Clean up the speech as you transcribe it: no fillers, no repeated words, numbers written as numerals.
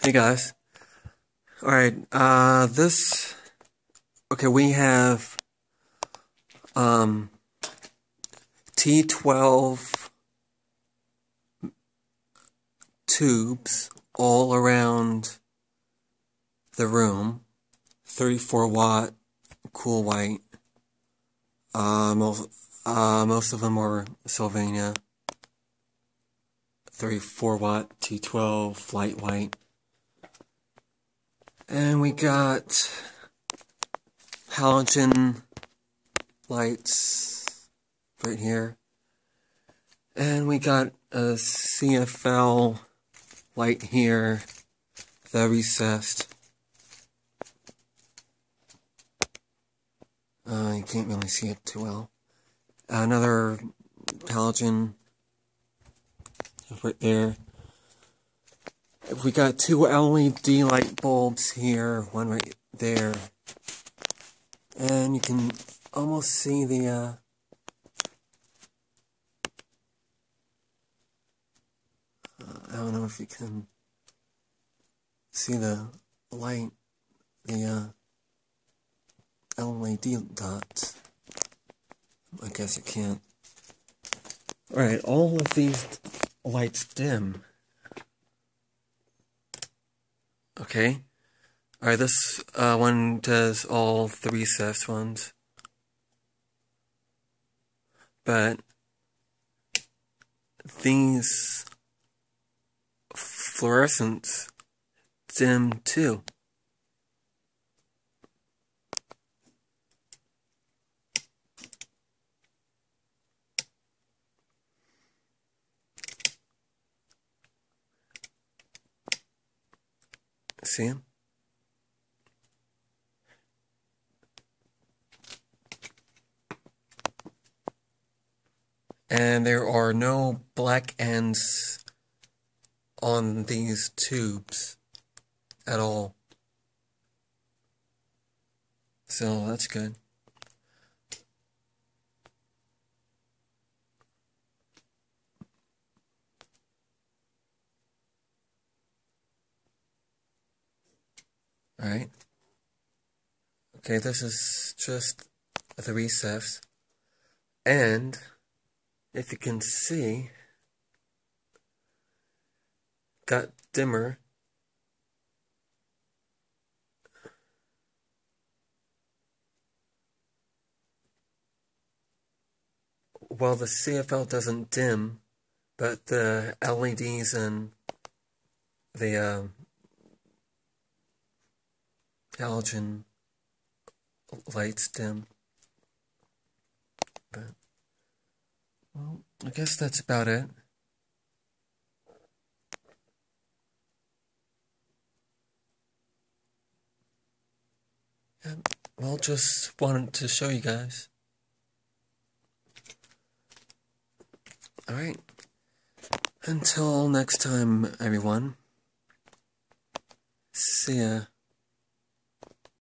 Hey guys. Alright, we have, T12 tubes all around the room, 34 watt, cool white, most of them are Sylvania, 34 watt, T12, light white. And we got halogen lights right here. And we got a CFL light here, the recessed. You can't really see it too well. Another halogen right there. We got two LED light bulbs here, one right there. And you can almost see the, I don't know if you can see the light, the LED dots. I guess you can't. Alright, all of these lights dim. Okay. Alright, this one does all the recessed ones. But these fluorescents dim too. See them? And there are no black ends on these tubes at all. So that's good. Alright. Okay, this is just the recess. And if you can see, got dimmer. Well, the CFL doesn't dim, but the LEDs and the halogen lights dim. But, well, I guess that's about it. And, well, just wanted to show you guys. Alright. Until next time, everyone. See ya.